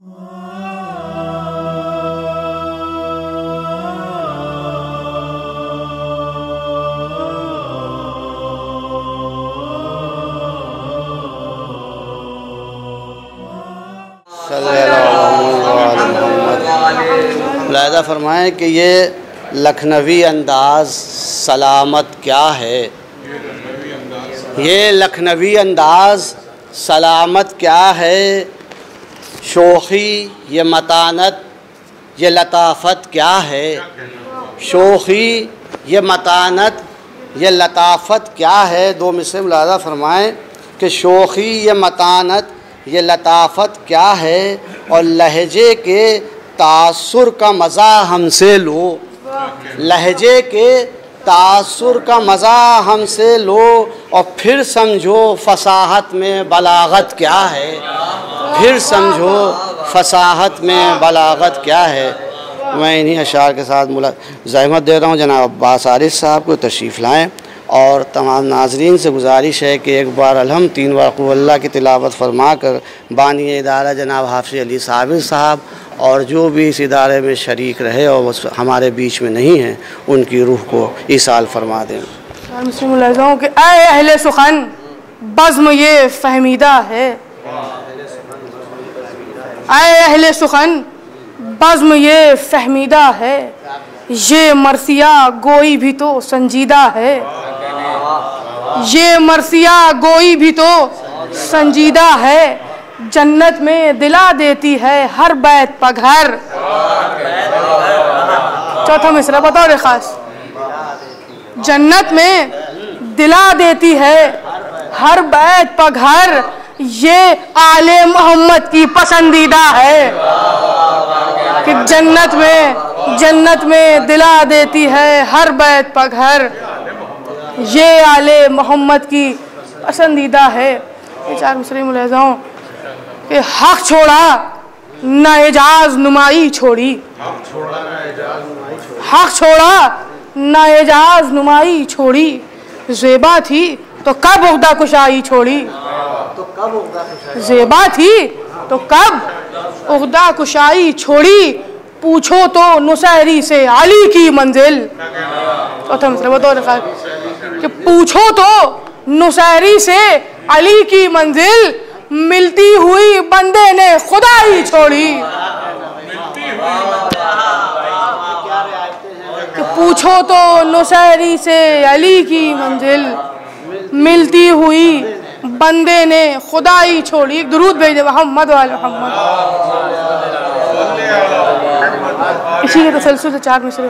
मुलाहिज़ा फरमाएँ कि ये लखनवी अंदाज़ सलामत क्या है, ये लखनवी अंदाज़ सलामत क्या है, शोखी ये मतानत ये लताफ़त क्या है, शोखी ये मतानत ये लताफ़त क्या है। दो मिसरे मुलाहिज़ा फरमाएँ कि शोखी ये मतानत ये लताफ़त क्या है, और लहजे के तासुर का मज़ा हमसे लो, लहजे के तासुर का मज़ा हमसे लो, और फिर समझो फसाहत में बलागत क्या है, फिर समझो फसाहत में बलागत क्या है। मैं इन्हीं अशार के साथ ज़हमत दे रहा हूँ जनाब अब्बास आरिफ साहब को तशरीफ़ लाएँ, और तमाम नाज़रीन से गुजारिश है कि एक बार अलहम 3 बार क़ुल हुवल्लाह की तिलावत फरमा कर बानी इदारा जनाब हाफ़िज़ अली साबिर साहब और जो भी इस इदारे में शरीक रहे और वो हमारे बीच में नहीं हैं उनकी रूह को ईसाल फरमा दें। मुलाज़ाओं के ऐ अहले सुखन बज़्म ये फ़हमीदा है, ऐ अहले सुखन बज़्म ये फ़हमीदा है, ये मरसिया गोई भी तो संजीदा है, ये मरसिया गोई भी तो संजीदा है, जन्नत में दिला देती है हर बैत पघर। चौथा मिसरा बताओ रे खास, जन्नत में दिला देती है हर बैत पघर, ये आले मोहम्मद की पसंदीदा है कि जन्नत में दिला देती है हर बैत पघर, ये आले मोहम्मद की पसंदीदा है। ये 4 मिसरे मुलाज़ाओं कि हक छोड़ा ना एजाज नुमाई छोड़ी, हक छोड़ा ना एजाज नुमाई छोड़ी, ज़ेबा थी तो कब उक़दा कुशाई छोड़ी, ज़ेबा थी तो कब उक़दा कुशाई छोड़ी, पूछो तो नुसैरी से अली की मंजिल। कि पूछो तो नुसैरी से अली की मंजिल, मिलती हुई बंदे ने खुदा ही छोड़ी। कि पूछो तो नुसैरी से अली की मंजिल, मिलती हुई बंदे ने खुदा ही छोड़ी। एक दुरूद भेज दे मोहम्मद वाले मोहम्मद। इसी के तसलसल से 4 मिसरे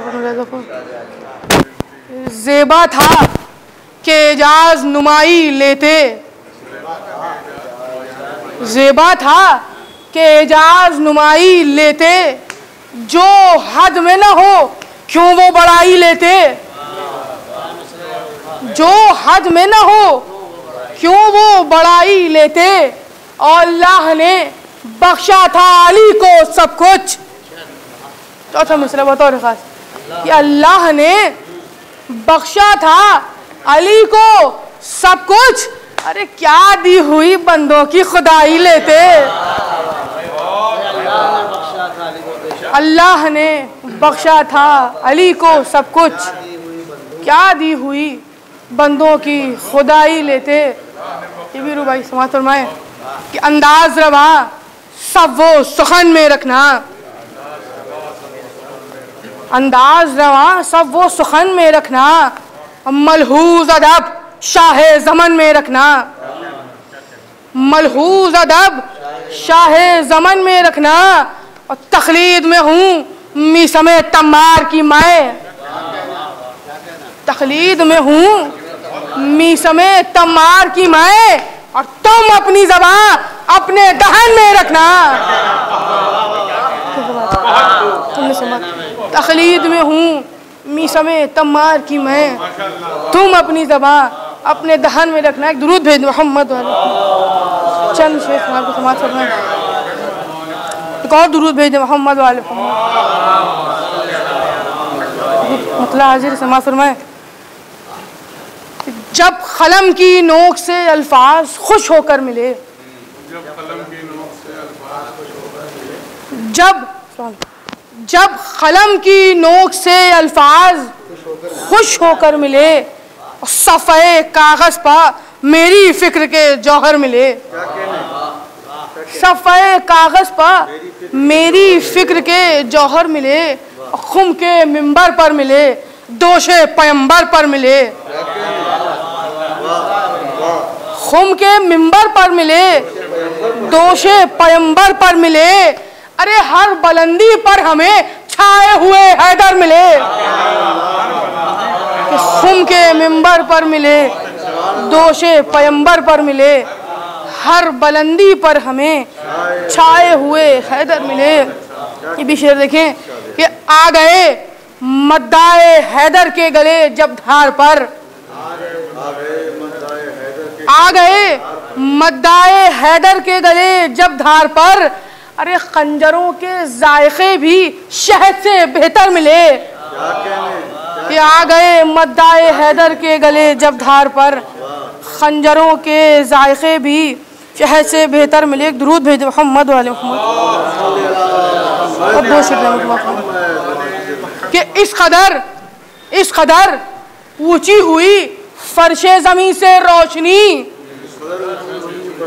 ज़ेबा था कि एजाज नुमाई लेते, ज़ेबा था कि एजाज नुमाई लेते, जो हद में न हो क्यों वो बड़ाई लेते, जो हद में न हो क्यों वो बड़ाई लेते, और अल्लाह ने बख्शा था अली को सब कुछ। चौथा मिसरा बताओ खास, कि अल्लाह ने बख्शा था अली को सब कुछ, अरे क्या दी हुई बंदों की खुदाई लेते, अल्लाह ने बख्शा था अली को सब कुछ, क्या दी हुई बंदों की खुदाई लेते। ये भी भाई समाज फरमाए कि अंदाज रवा सब वो सुखन में रखना, अंदाज रवा सब वो सुखन में रखना, मलहूज अदब शाहे ज़मन में रखना, मलहूज अदब शाहे ज़मन में रखना, और तकलीद में हूँ मीसमे तम्मार की मैं, तकलीद में हूँ मीसमे तम्मार की मैं, और तुम अपनी ज़बान अपने दहन में रखना। तकलीद में हूँ मीसमे तम्मार की मैं, तुम अपनी ज़बान अपने दहन में रखना। एक दुरूद भेज मोहम्मद वाले चंद शेख आपको समाज फरमाए, एक और दुरूद भेज मोहम्मद वाले मतलब हाजिर समाज फरमाए, जब कलम की नोक से अल्फाज खुश होकर मिले, जब कलम की नोक से अल्फाज खुश होकर मिले, सफ़े कागज़ पर मेरी फ़िक्र के जौहर मिले। सफ़े कागज़ पर मेरी फ़िक्र के जौहर मिले, खुम के मिंबर पर मिले, दोषे पैगंबर पर मिले। खुम के मिंबर पर मिले, दोषे पैगंबर पर मिले। अरे हर बुलंदी पर हमें छाए हुए हैदर मिले। खुम के मिंबर पर मिले, दोषे पैगंबर पर मिले, हर बुलंदी पर हमें छाए हुए हैदर मिले। ये भी शेर देखें कि आ गए मद्दाए हैदर के गले जब धार पर, आ गए मद्दाए हैदर के गले जब धार पर। अरे खंजरों के जायके भी शहद से बेहतर मिले। कि आ गए मद्दाए हैदर के गले जब धार पर, खंजरों के जायके भी शहद से बेहतर मिले। एक दुरूद भेज मोहम्मद वाले मोहम्मद कि इस कदर ऊंची हुई फर्शे ज़मीन से रोशनी।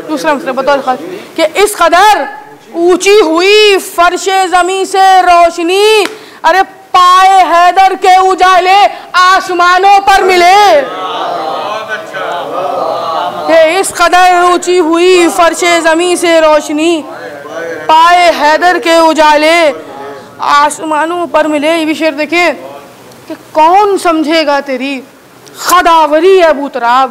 दूसरा मतलब बताओ कि इस कदर ऊंची हुई फर्शे ज़मीन से रोशनी। अरे पाए हैदर के उजाले आसमानों पर मिले। कि इस कदर ऊंची हुई फर्शे ज़मीन से रोशनी, पाए हैदर के उजाले आसमानों पर मिले। ये भी शेर देखें कि कौन समझेगा तेरी खदावरी अबू तराब,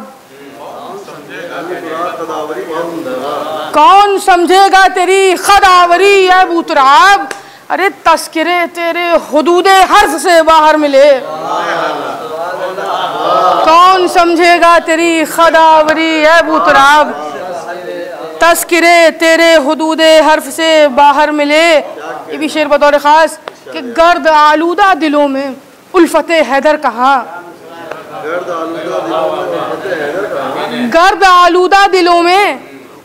कौन समझेगा तेरी खदावरी अबू तराब। अरे तस्किरे तेरे हुदूदे हर्फ से बाहर मिले। कौन समझेगा तेरी खदावरी अबू तराब, तस्किरे तेरे हुदूदे हर्फ से बाहर मिले। ये भी शेर बतौर ख़ास कि गर्द आलूदा दिलों में उल्फते हैदर कहाँ, गर्द आलूदा दिलों में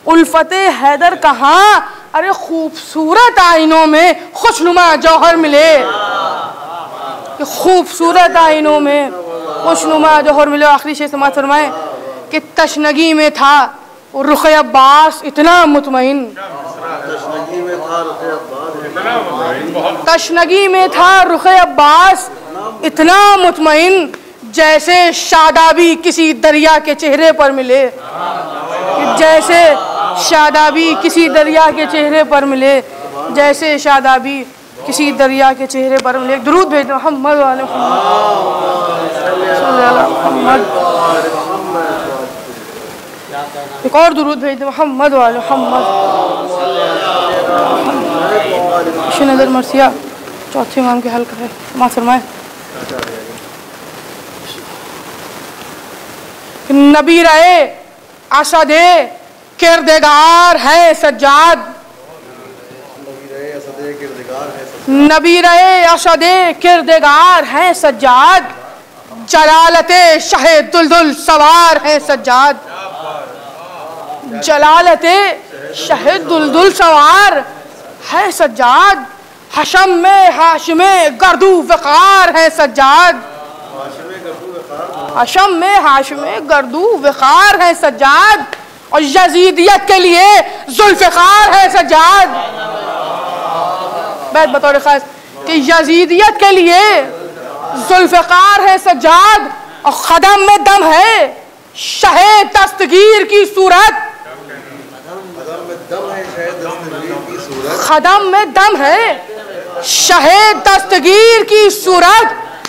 उल्फते हैदर कहाँ। अरे खूबसूरत आईनों में खुशनुमा जौहर मिले। कि खूबसूरत आईनों में खुशनुमा जौहर मिले। आखिरी शेर समाअत फरमाएं कि तशनगी में था रुख अब्बास इतना मुतमईन, तशनगी में था रुख अब्बास इतना मुतमईन, जैसे शादाबी किसी दरिया के चेहरे पर मिले। जैसे शादाबी किसी दरिया के चेहरे पर मिले, जैसे शादाबी किसी दरिया के चेहरे पर मिले। दुरूद भेज दो मोहम्मद वाले मोहम्मद। एक और दुरूद भेज दो मोहम्मद वाले मोहम्मद। नजर मरसिया चौथे इमाम के हल करे माफ फरमाए। नबी रहे असदे किरदगार है सज्जाद, नबी रहे असदे किरदगार है सज्जाद, जलालते शाहे दुलदुल सवार है सज्जाद, जलालते शाहे दुलदुल सवार है सज्जाद। हशम में हाशिमे गर्दू वक़ार है सज्जाद, हशम में हाशिमे गर्दू वक़ार है सज्जाद। और यजीदियत के लिए जुल्फ़िकार है सज्जाद। बैत बतौर खास कि यजीदियत के लिए जुल्फ़िकार है सज्जाद। और ख़दम में दम है शहे दस्तगीर की सूरत, ख़दम में दम है शहे दस्तगीर की सूरत।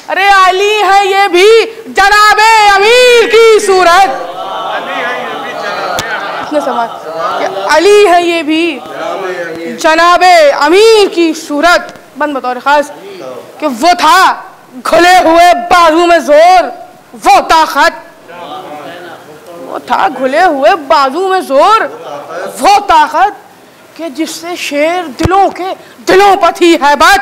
अरे अली है ये भी जनाबे अमीर की सूरत। कि अली है ये भी जनाबे अमीर की सूरत। बंद बतौर खास कि वो था खुले हुए बाजू में जोर वो ताकत, वो था खुले हुए बाजू में जोर वो ताकत कि जिससे शेर दिलों पर थी हैबत,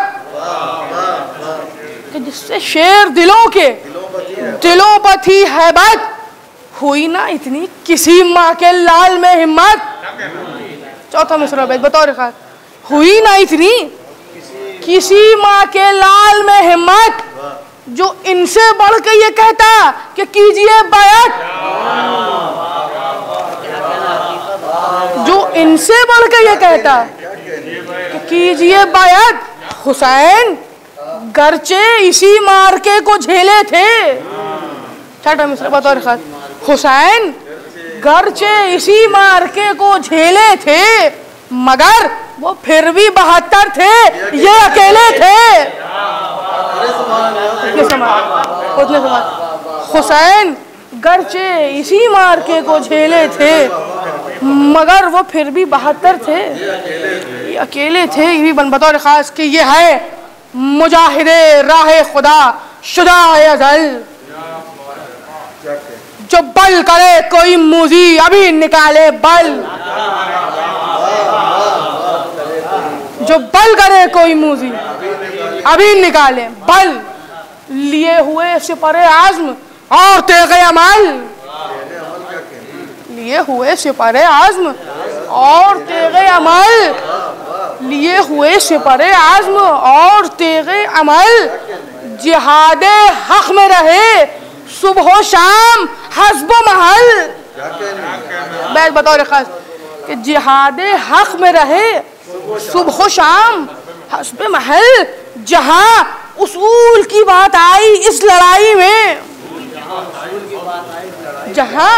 कि जिससे शेर दिलों पर थी हैबत। हुई ना इतनी किसी माँ के लाल में हिम्मत। चौथा मिसरा बैत बतौर खास हुई ना इतनी किसी माँ के लाल में हिम्मत जो इनसे बढ़ के ये कहता कि कीजिए बैत, जो इनसे बढ़ के ये कहता कि कीजिए बैत। हुसैन गर्चे इसी मार्के को झेले थे, छठा मिसरा बतौर खास, हुसैन गर्चे इसी मार्के को झेले थे मगर वो फिर भी 72 थे, ये अकेले थे। हुसैन गर्चे इसी मार्के को झेले थे मगर वो फिर भी 72 थे, ये अकेले थे। ये भी बतौर खास कि ये है मुजाहिदे राह खुदा शुजाए अज़ल, जो बल करे कोई मूजी अभी निकाले बल, जो बल करे कोई मूजी अभी निकाले बल, लिए हुए सिपरे आज़्म और तेग़े अमल, लिए हुए सिपरे आज़्म और तेग़े अमल, लिए हुए सिपरे आज़्म और तेग़े अमल, जिहादे हक़ में रहे सुबह शाम हस्ब महल। बैत बतौर खास कि जिहादे हक़ में रहे सुबह शाम हस्ब महल, जहां उसूल की बात आई इस लड़ाई में, जहां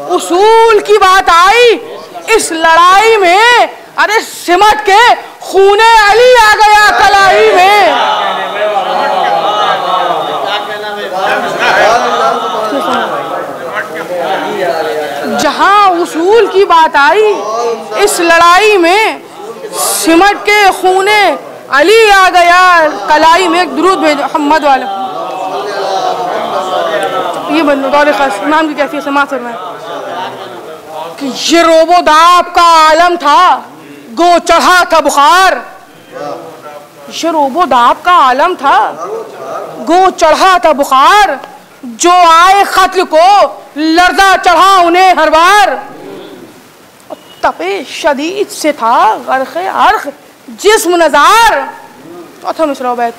उसूल की बात आई इस लड़ाई में, अरे सिमट के खूने अली आ गया कलाई में। जहां उसूल की बात आई इस लड़ाई में, सिमट के खूने अली आ गया कलाई में। एक दुरूद भेज मोहम्मद वाले, ये बंदौर खास इमाम की कैफियत समाअत फरमाएं कि ये रोबोदाब का आलम था, गो चढ़ा था बुखार, ये रोबोदाब का आलम था, गो चढ़ा था बुखार, जो आए कत्ल को लर्जा चढ़ा उन्हें हर बार, तपे शदीद से था गर्क़े अर्क़ जिस्म नज़ार। चौथा मिसरा बैत,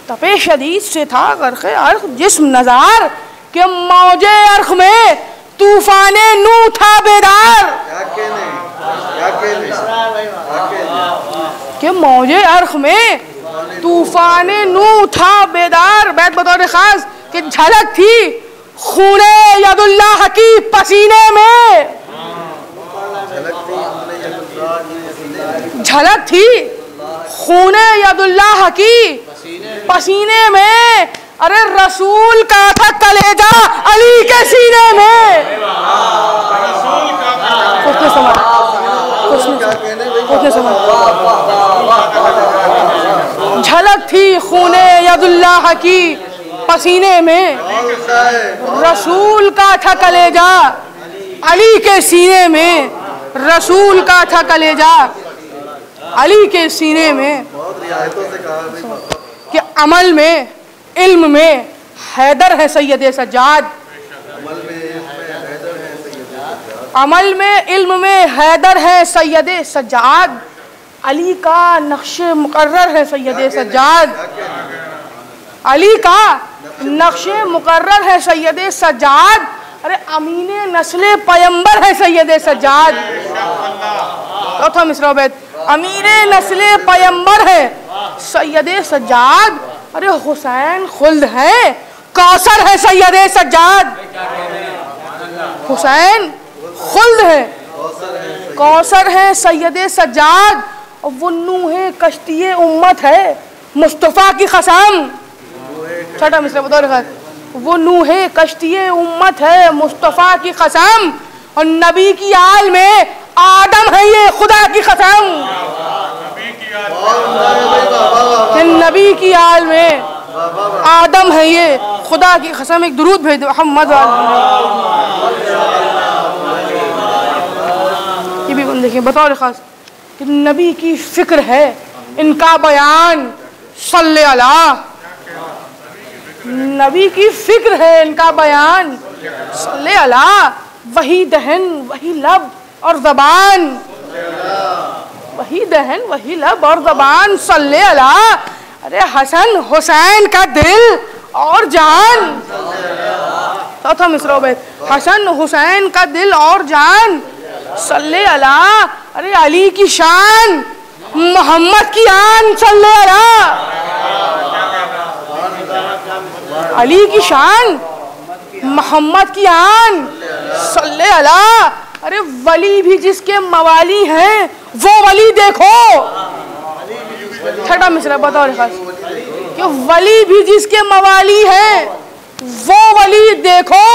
तपे शदीद से था गर्क़े अर्क़ जिस्म नज़ार, के मौजे अर्क़ में तूफ़ाने नू था बेदार, के मौजे अर्क़ में तूफ़ाने नू था बेदार। बैत बतौर खास कि झलक थी खूने यदुल्लाह की पसीने में, झलक थी खूने यदुल्लाह की पसीने में, अरे रसूल का था कलेजा अली के सीने में। कुछ समझ झलक थी खूने यदुल्लाह की पसीने में, रसूल का था कलेजा अली के सीने में, रसूल का था कलेजा अली के सीने में। कि अमल में इल्म में हैदर है सैयदे सज्जाद, अमल में इल्म में हैदर है सैयदे सज्जाद, अली का नक्शे मुकर्रर है सैयदे सज्जाद, अली का नक्शे मुकर्रर है सैयदे सज्जाद, अरे अमीने नस्ले पैगंबर है सैयदे सज्जाद। चौथा मिसरा बैत, अमीने नस्ले पैगंबर है सैयदे सज्जाद, अरे हुसैन खुल्द है कौसर है सैयदे सज्जाद, हुसैन खुल्द है कौसर है सैयदे सज्जाद, और वो नूहे कश्तिये उम्मत है मुस्तफ़ा की कसम। छठा मिसरा बतौर खास, वो नूहे कश्तिये उम्मत है मुस्तफ़ा की कसम, और नबी की आल में आदम है ये खुदा की कसम, नबी की आल में आदम है ये खुदा की कसम। एक दुरूद भेज दो मोहम्मद ये भी देखिए बतौर खास कि नबी की फिक्र है इनका बयान, सल्ले अला, नबी की फिक्र है इनका बयान, सल्ले अला, वही दहन वही लब और ज़बान, वही दहन वही लब और ज़बान, सल्ले अला। अरे हसन हुसैन का दिल और जान। चौथा मिसरा बेत, हसन हुसैन का दिल और जान, सल्ले अला। अरे अली की शान, मोहम्मद की आन, सल्ले अला। अली की शान, मोहम्मद की आन, सल्ले अला। अरे वली भी जिसके मवाली हैं वो वली देखो। छठा मिसरा बताओ कि वली भी जिसके मवाली हैं वो वली देखो।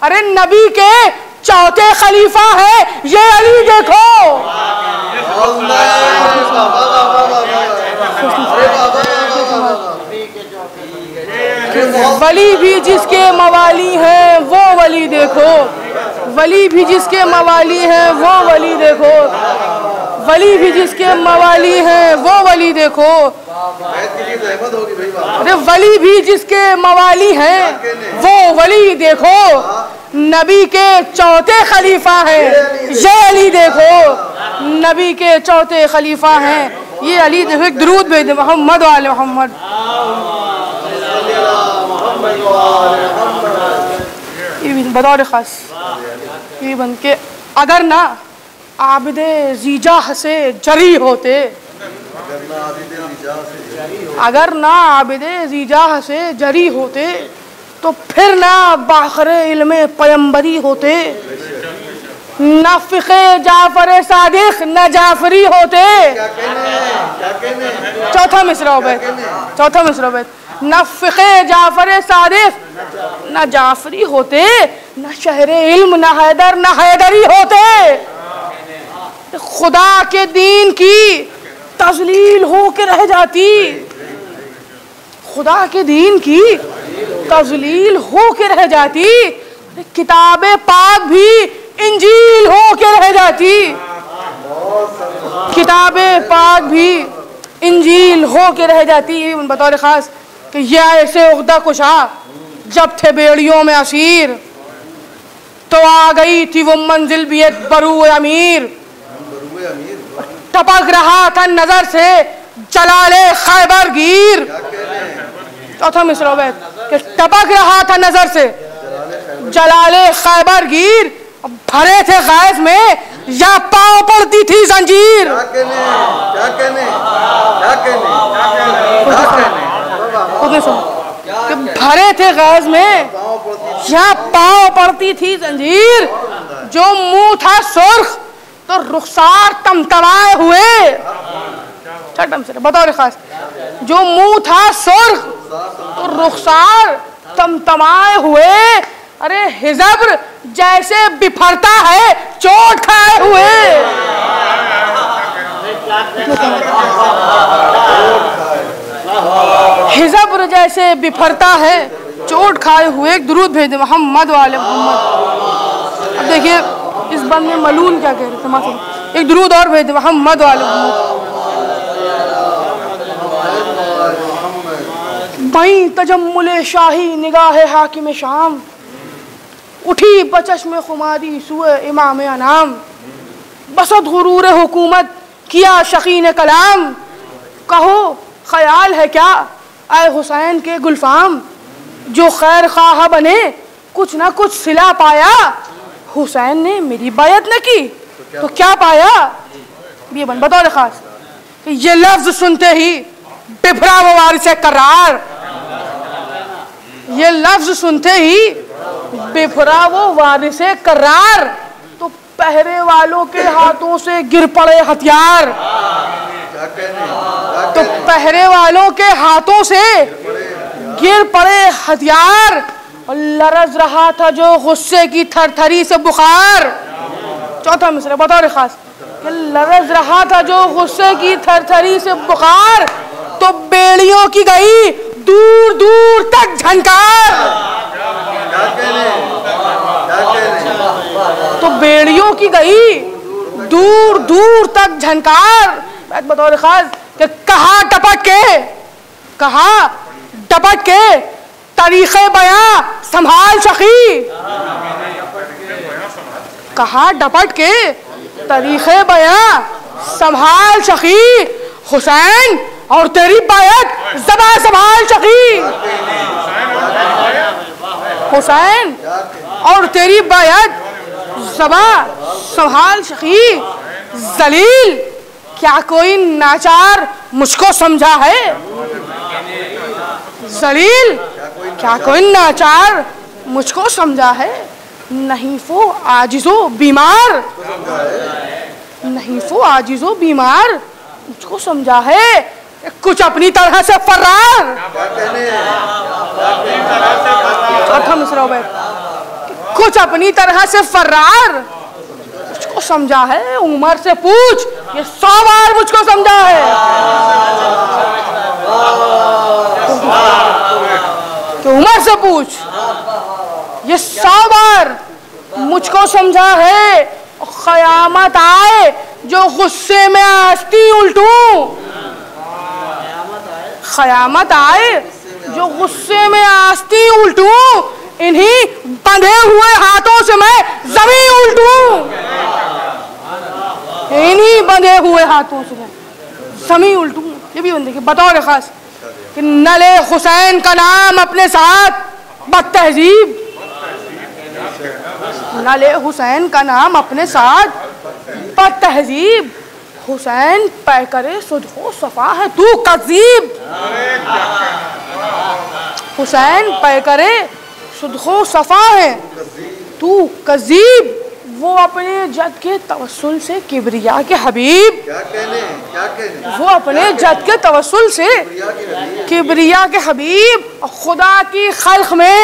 अरे नबी के चौथे खलीफा है ये अली देखो। वली भी जिसके मवाली हैं वो वली देखो। वली भी जिसके मवाली हैं वो वली देखो। वली भी जिसके मवाली हैं वो वली देखो। अरे वली भी जिसके मवाली हैं वो वली देखो। नबी के चौथे खलीफा हैं ये अली देखो। नबी के चौथे खलीफा हैं ये अली देखो। एक दुरूद भेज मोहम्मद वाले मोहम्मद। ये बतौर खास ये बन के अगर ना आबिदे ज़ीजाह से जरी होते, अगर ना आबिदे ज़ीजाह से जरी होते तो फिर ना बाखरे इल्मे पैगंबरी होते, न फ़िक़े जाफ़र सादिक़ न जाफ़री होते। चौथा मिसरा उबैद, चौथा मिसरा उबैद, न फ़िक़े जाफ़र सादिक़ न जाफ़री होते, न शहरे इल्म न हैदर न हैदरी होते। खुदा के दीन की तज़लील हो के रह जाती, खुदा के दीन की तज़लील हो के रह जाती। किताबे पाक भी इंजील हो के रह जाती, किताबे पाक भी इंजील हो के रह जाती। बतौर ख़ास कि यह ऐसे उख्दा कुशा जब थे बेड़ियों में असीर, तो आ गई थी वो मंजिल भी एक बरू अमीर। टपक रहा था नजर से जलाले खैबर गिर। चौथा मिसरा कि टपक रहा था नजर से जलाले खैबर गिर। भरे थे गैस में या पाँव पड़ती थी जंजीर। भरे थे गैस में या पाँव पड़ती थी जंजीर। जो मुंह था सुर्ख तो रुखसार तमतमाए हुए। छठम से बतौर खास, जो मुंह था सुर्ख तो रुखसार तमतमाए हुए। अरे हिजब्र जैसे बिफरता है चोट खाए हुए। हिजब्र जैसे बिफरता है चोट खाए हुए। एक दुरूद भेज दे मोहम्मद वाले मोहम्मद। अब देखिए इस बंद में मलून क्या कह रहे थे माफी। एक दुरूद और भेज दे मोहम्मद वाले मोहम्मद। बई तजम्मुले शाही निगाहे हाकिम शाम, उठी बचश्मे खुमारी सुए इमाम अनाम। बसत गुरूर हुकूमत किया शकीन कलाम, कहो ख्याल है क्या आए हुसैन के गुलफाम। जो खैर ख्वाह बने कुछ ना कुछ सिला पाया, हुसैन ने मेरी बायत न की तो क्या पाया। ये बन बतौर खास कि ये लफ्ज सुनते ही बिफरा वो वारिस करार। ये लफ्ज सुनते ही बिफरा वो वारिस करार। तो पहरे वालों के हाथों से गिर पड़े हथियार। तो पहरे वालों के हाथों से गिर पड़े हथियार। और लरज रहा था जो गुस्से की थरथरी से बुखार। चौथा मिसरा बतौर खास कि लरज रहा था जो गुस्से की थरथरी से बुखार। तो बेड़ियों की गई दूर दूर तक झनकार। तो बेड़ियों की गई दूर दूर तक झनकार। बतौर खास कि कहा टपक के तरीक़े बयां संभाल सखी। कहा डपट के तरीक़े बयां संभाल सखी हुसैन और तेरी बायत ज़बा संभाल सखी हुसैन और तेरी बायत ज़बा संभाल सखी। जलील क्या कोई नाचार मुझको समझा है? जलील क्या कोई नाचार मुझको समझा है? नहीं वो आजिज़ो बीमार, नहीं वो आजिज़ो बीमार मुझको समझा है। कुछ अपनी तरह से फर्रार, चौथा मिसरा कुछ अपनी तरह से फर्रार मुझको समझा है। उमर से पूछ, ये 100 बार मुझको समझा है। तो उमर से पूछ, ये 100 बार मुझको समझा है। क़यामत आए जो गुस्से में आस्ती उल्टूं, क़यामत आए जो गुस्से में आस्ती उल्टूं, इन्हीं बंधे हुए हाथों से मैं ज़मीन उल्टूं, इन्हीं बंधे हुए हाथों से मैं ज़मीन उल्टूं। ये भी बंदे की बतौर खास कि नले हुसैन का नाम अपने साथ बदतहजीब, नले हुसैन का नाम अपने साथ बदतहजीब। हुसैन पै करे सुधो सफा है तू कज़ीब, हुसैन पै करे सुधो सफा है तू कज़ीब। वो अपने जद के तवस्सुल से किबरिया के हबीब, वो अपने जद के तवस्सुल से किबरिया के हबीब। खुदा की खल्क में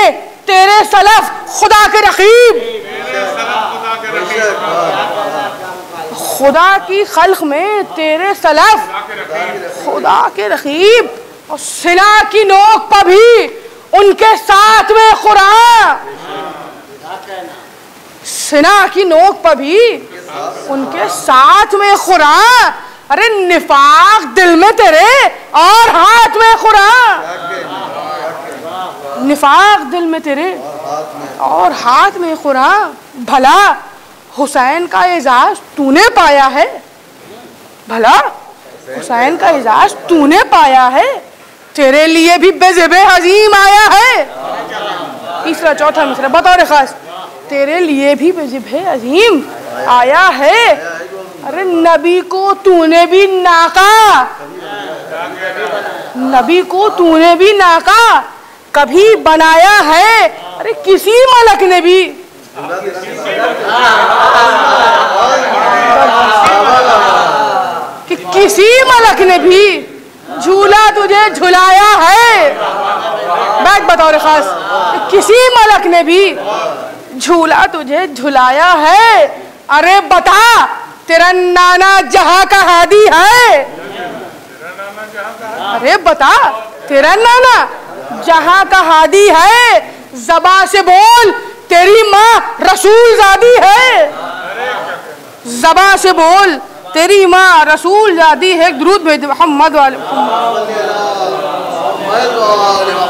तेरे सलफ खुदा के रकीब, खुदा की खल्क में तेरे सलफ खुदा के रकीब। और सिना की नोक पर भी उनके साथ में कुरान, सिना की नोक पर भी उनके साथ में कुरान। अरे निफाक दिल में तेरे और हाथ में कुरान, निफाक दिल में तेरे और हाथ में कुरान। भला हुसैन का एजाज तूने पाया है, भला हुसैन का एजाज तूने पाया है, तेरे लिए भी बेज़ेबे अजीम आया है। तीसरा चौथा मिसरा बतौर खास, तेरे लिए भी बेज़ेबे अजीम आया है। अरे नबी को तूने भी नाका, नबी को तूने भी नाका कभी बनाया है? अरे किसी मलक ने भी, कि किसी मलक ने भी झूला तुझे झुलाया है? बैठ बतौर खास, किसी मलक ने भी झूला तुझे झुलाया है? अरे बता तेरा नाना जहां का हादी है? अरे बता तेरा नाना जहां का हादी है? ज़बा से बोल तेरी माँ रसूल ज़ादी है, ज़बा से बोल तेरी माँ रसूल ज़ादी है। दुरूद भेज मोहम्मद वाले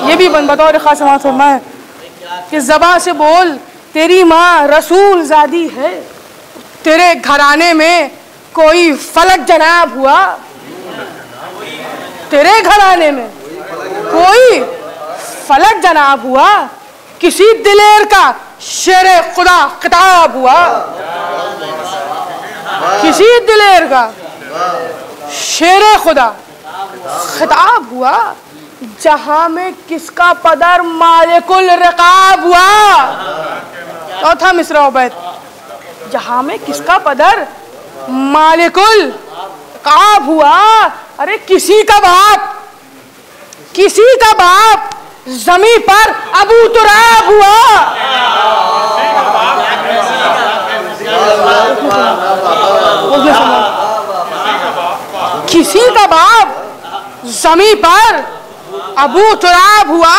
ये भी बतौर खास फरमाए कि ज़बा से बोल तेरी माँ रसूल ज़ादी है। तेरे घराने में कोई फलक जनाब हुआ, तेरे घराने में कोई फलक जनाब हुआ, किसी दिलेर का शेरे खुदा खिताब हुआ, किसी दिलेर का शेरे खुदा खिताब हुआ। जहां में किसका पदर मालिकुल रिकाब हुआ? चौथा मिसरा उबैद, जहां में किसका पदर मालिकुल रिकाब हुआ? अरे किसी का बाप, किसी का बाप जमी पर अबू तुराब हुआ, किसी का बाप जमी पर अबू तुराब हुआ।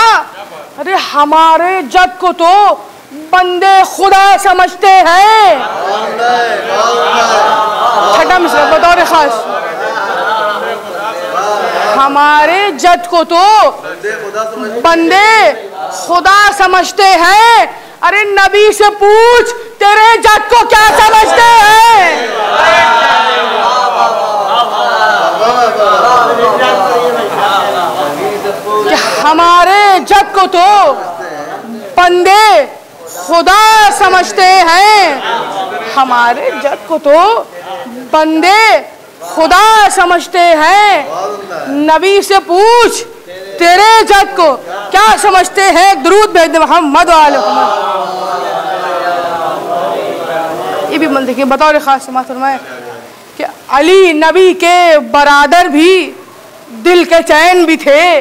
अरे हमारे जद को तो बंदे खुदा समझते हैं। छठा मिसरा बतौर खास, हमारे जद को तो बंदे खुदा समझते हैं। अरे नबी से पूछ तेरे जद को क्या समझते हैं? कि हमारे जग को तो बंदे खुदा समझते हैं, हमारे जग को तो बंदे खुदा समझते हैं। नबी से पूछ तेरे जग को क्या समझते हैं, दुरूद भेज दे मोहम्मद वाले मोहम्मद। ये भी मन देखिए, बतौर खास समाअत फरमाए कि अली नबी के बरादर भी दिल के चैन भी थे,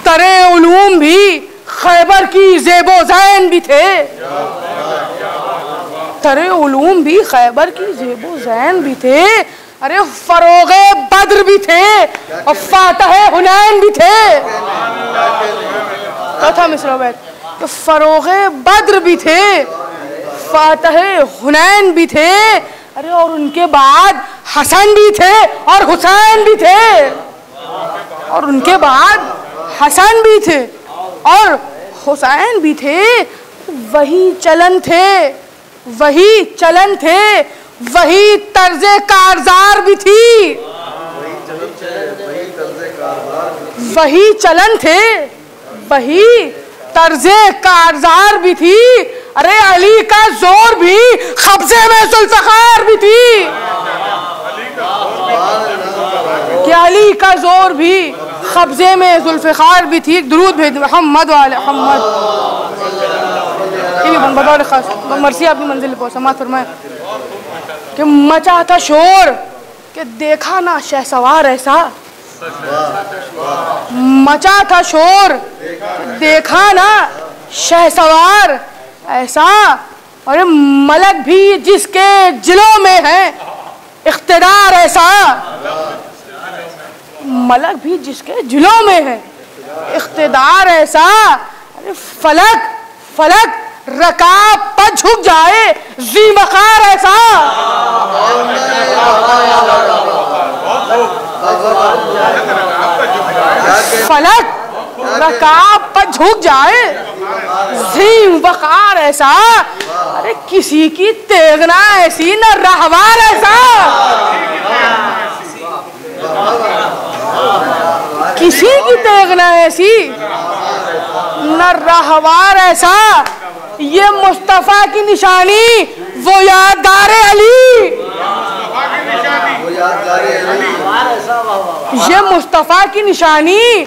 दरे उलूम भी खैबर की ज़ेबो ज़ैन भी थे, दरे उलूम भी खैबर की ज़ेबो ज़ैन भी थे। अरे फरोगे बद्र भी थे और फातह हुनैन भी थे। चौथा मिसरा बैठ तो फरोगे बद्र भी थे, फातह हुनैन भी थे। अरे और उनके बाद हसन भी थे और हुसैन भी थे, और उनके बाद हसन भी थे और हुसैन भी थे। वही चलन थे, वही चलन थे, वही तर्जे कारजार भी थी, वही चलन थे, वही तर्जे कारजार भी थी। अरे अली का जोर भी कब्जे में जुल्फ़िकार भी थी, कि अली का जोर भी कब्जे में जुल्फ़िकार भी थी। दुरूद भेज मोहम्मद वाले मोहम्मद। ये भी बतौर खास मर्सी अपनी मंजिल पहुंचा। समाअत फरमाए कि मचा था शोर कि देखा ना शहसवार ऐसा, मचा था शोर देखा ना शहसवार ऐसा। और मलक भी जिसके जिलों में है इख्तिदार ऐसा, मलक भी जिसके जिलों में है इख्तिदार ऐसा। अरे फलक फलक रकाब पर झुक जाए जी वक़ार ऐसा, फलक रकाब पर झुक जाए जी वक़ार ऐसा। अरे किसी की तेगना ऐसी न रहवार ऐसा, किसी की तेगना ऐसी न रहवार ऐसा। ये मुस्तफ़ा की निशानी वो यादगार अली, ये मुस्तफ़ा की निशानी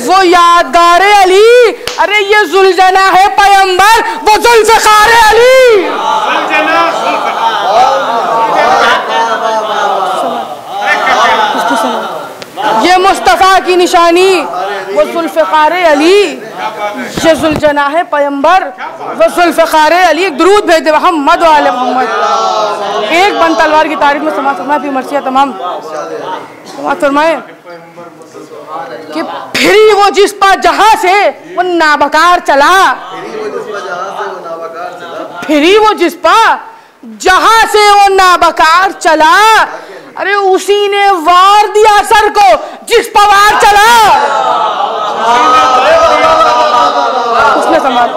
वो यादगार अली। अरे ये जुल्जना है पैगंबर वो जुल्फ़िकार अली। ये मुस्तफ़ा की निशानी वो जुल्फ़िकार अली, ये जुल्जना है पैगंबर वो जुल्फ़िकार अली। एक दुरूद भेज दे मोहम्मद वाले मोहम्मद। एक बन तलवार की तारीफ में समाअत फरमाए फिर मर्सिया तमाम। समाअत फरमाए कि फिरी वो जिस पर जहां से वो नाबकार चला, फिरी वो जिस पर जहां से वो नाबकार चला। अरे उसी ने वार दिया सर को जिस पर वार चला, उसने समाज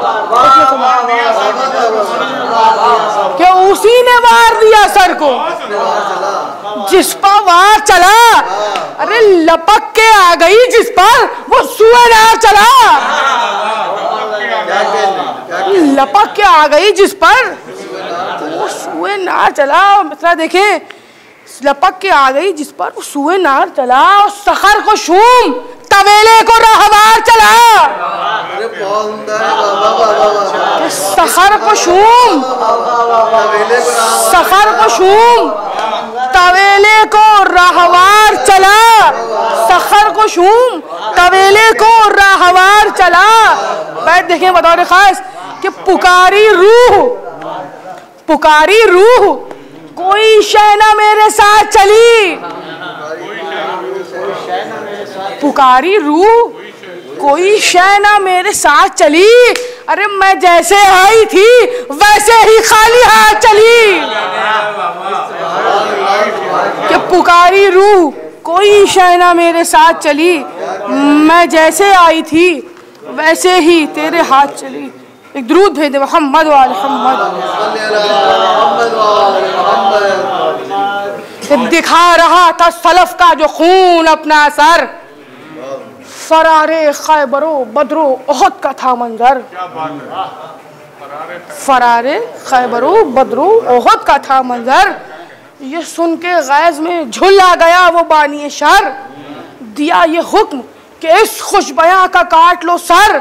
क्या उसी ने वार दिया सर को जिस पर वार चला। अरे लपक के आ गई जिस पर वो सुएनार चला, लपक के आ गई जिस पर वो सुएनार चला। मित्रा देखें, लपक के आ गई जिस पर वो सुएनार चला। और सखर को शूम तवेले को रहवार चला, सखर को शूम, सखर को शूम तवेले को रहवार चला, सखर को शूम तवेले को रहवार चला। बैठ देखें बतौर खास कि पुकारी रूह, पुकारी रूह कोई शहना मेरे साथ चली, पुकारी रूह कोई शहना मेरे साथ चली। अरे मैं जैसे आई थी वैसे ही खाली हाथ चली, कि पुकारी रूह कोई शहना मेरे साथ चली, मैं जैसे आई थी वैसे ही तेरे हाथ चली। एक दुरूद भेज दे मोहम्मद वाले मोहम्मद। दिखा रहा था सलफ का जो खून अपना असर। फरारे खैबरो बदरो ओहद का था मंजर। फरारे खैबरो बदरो ओहद का था मंजर। ये सुन के गैज में झुला गया वो बानी शर। दिया ये हुक्म कि इस खुशबया का काट लो सर।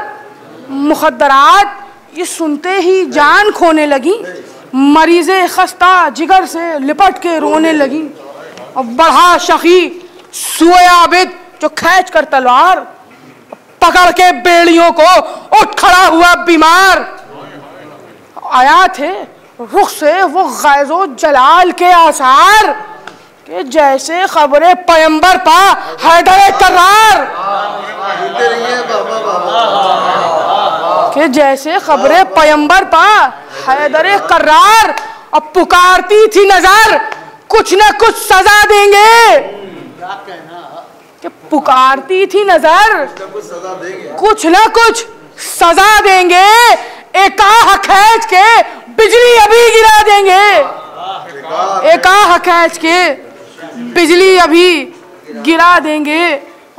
मुखद्दरात ये सुनते ही जान खोने लगी। मरीज़े खस्ता जिगर से लिपट के रोने लगी। और बढ़ा शकी सुए आबिद जो खींच कर तलवार, पकड़ के बेड़ियों को उठ खड़ा हुआ बीमार। आया थे रुख से वो गैज़ो जलाल के आसार कि जैसे खबरे पैगंबर पा हैदर करार। कि जैसे खबरे पैगंबर पा हैदर करार। अब पुकारती थी नजर कुछ न कुछ सजा देंगे। कि पुकारती थी नजर कुछ न कुछ सजा देंगे। एकाह खींच के बिजली अभी गिरा देंगे। एकाह खींच के बिजली अभी गिरा देंगे।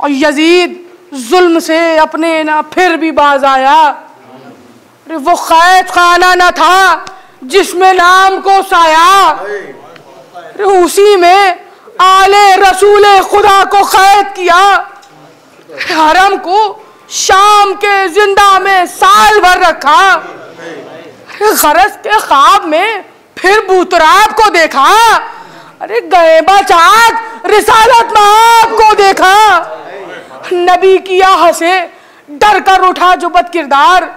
और यजीद जुल्म से अपने ना फिर भी बाज आया। अरे वो कैद खाना न था जिसमें नाम को साया। अरे उसी में आले रसूले खुदा को कैद किया। हरम को शाम के जिंदा में साल भर रखा। गरज के ख्वाब में फिर बूतराब को देखा। अरे गए बचात रिसालत माब को देखा। नबी की आह से डर कर उठा जो बद किरदार।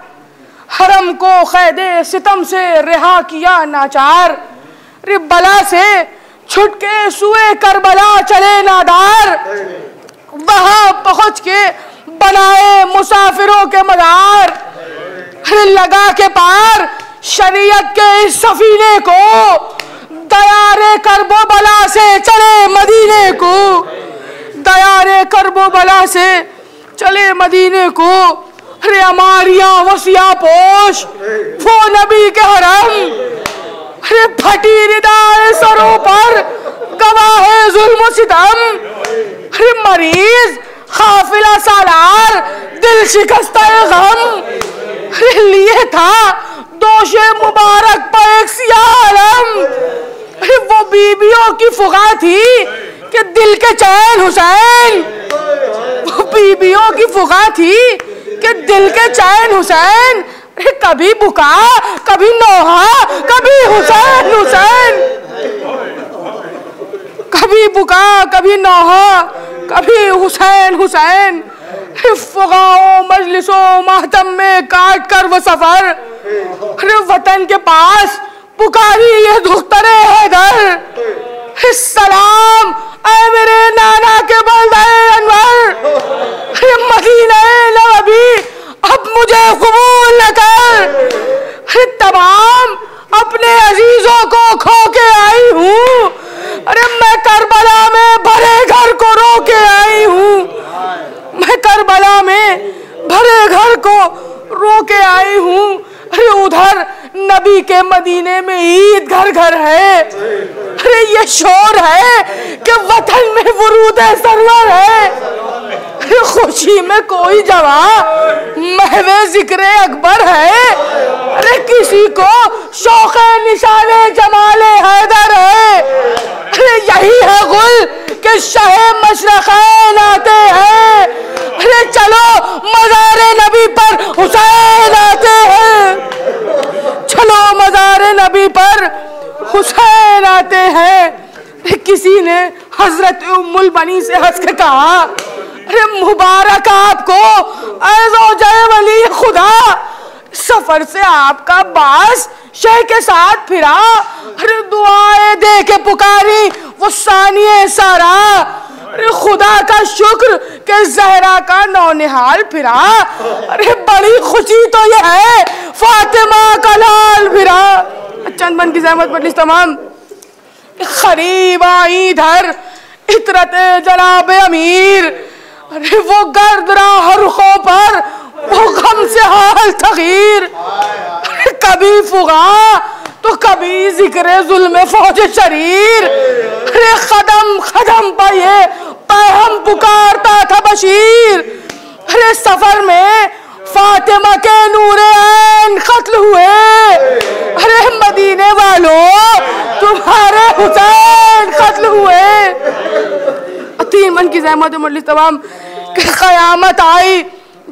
हरम को कैदे सितम से रिहा किया नाचार। अरे बला से छुटके सुए करबला चले नादार। वहां पहुंच के बनाए मुसाफिरों के मजार। लगा के पार शरीयत के इस सफीने को। दयारे करबो बला से चले मदीने को। दयारे करबो बला से चले मदीने को। अरे हमारिया वसिया पोश वो नबी के हरम। अरे फटी रिदाए सरों पर गवाहे जुल्म सितम। अरे मरीज काफिला सालार दिल शिकस्ता गम। अरे लिए था दोषे मुबारक पर एक सियालम। अरे वो बीबियों की फुगा थी कि दिल के चैन हुसैन। वो बीबियों की फुगा थी कि दिल के चैन हुसैन। कभी बुका कभी नोहा कभी हुसैन हुसैन। कभी बुका कभी नोहा कभी हुसैन हुसैन। फुगाओं मजलिसों माहतम में काट कर वो सफर। अरे वतन के पास पुकारी ये दुख्तरे हैदर। सलाम ऐ मेरे नाना के बलदाए अनवर। मदीना नबी अब मुझे कबूल न कर। तमाम अपने अजीजों को खो के आई हूँ। अरे मैं करबला में भरे घर को रो के आई हूँ। मैं करबला में भरे घर को रो के आई हूँ। अरे उधर नबी के मदीने में ईद घर घर है। अरे ये शोर है कि वतन में वरूद सरवर है। अरे खुशी में कोई जवाब महवे जिक्रे अकबर है। अरे किसी को शौक़े निशाने जमाले हैदर है। अरे यही है गुल कि शहे मशरक़ैन आते हैं। अरे चलो मज़ारे नबी पर हुसैन आते हैं। चलो मज़ारे नबी पर हुसैन आते हैं। किसी ने हजरत उम्मुल बनी से हंस के कहा, अरे मुबारक आपको ऐज़ो जय वली खुदा। सफर से आपका बास शह के साथ फिरा। अरे दुआएं दे के पुकारी वो सानिए सारा। अरे खुदा का शुक्र के जहरा का नौनिहाल फिरा। अरे बड़ी खुशी तो ये है फातिमा का लाल फिरा। चंद बन की जहमत पर तमाम खरीब आई इधर इतरत जनाब अमीर। अरे वो गर्दरा हरखों पर वो गम से हाल तगीर। कभी फुगा तो कभी जिक्र जुल्म फौज शरीर। अरे कदम कदम पर ये पैगम पुकारता था बशीर। अरे सफर में फातिमा के नूरे ऐन कत्ल हुए। अरे मदीने वालों तुम्हारे हुसैन कत्ल हुए। 3 मन की ज़हमत मजलिस तमाम क़यामत आई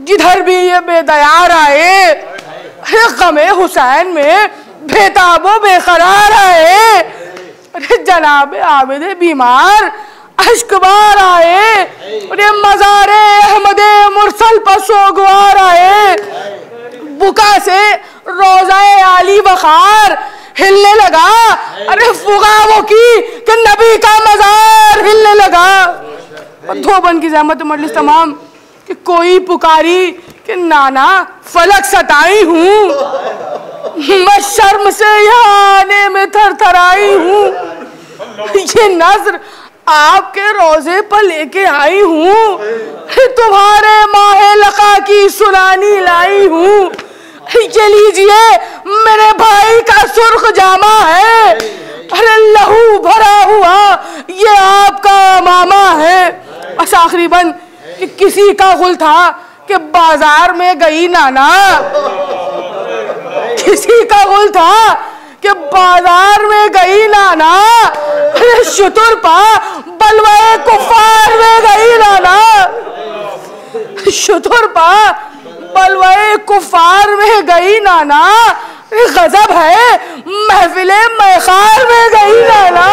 जिधर भी ये बेदयार आए। अरे गमे हुसैन में बेताबो बेकरार आए। अरे जनाब आबिद बीमार अश्कबार आए। अरे मज़ारे अहमदे मुरसल पर सोगवार आए। बुका से रोज़ाए आली बखार हिलने लगा। अरे फुगावों की कि नबी का मज़ार हिलने लगा। 2 बन की ज़हमत मजलिस तमाम कि कोई पुकारी कि नाना फलक सताई हूँ। मैं शर्म से यहाँ आने में थरथराई हूँ। ये नज़र आपके रोजे पर लेके आई हूँ। तुम्हारे माहे लका की सुनानी लाई हूँ। ये लीजिए मेरे भाई का सुर्ख जामा है। अरे लहू भरा हुआ ये आपका मामा है। बस आखिरी बंद कि किसी का गुल था कि बाजार में गई नाना। किसी का गुल था कि बाजार में गई नाना। अरे शुतुर पा बलवाए कुफार में गई नाना। शुतुर पा बलवाए कुफार में गई नाना। गजब है महफिले मैखार में गई नाना।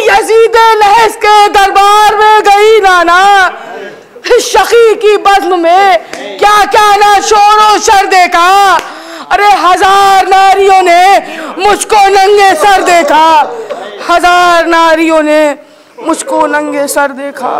यजीद नहस के दरबार में गई नाना। शकी की बज़्म में क्या क्या ना शोरो शर देखा। अरे 1000 नारियों ने मुझको नंगे सर देखा। 1000 नारियों ने मुझको नंगे सर देखा।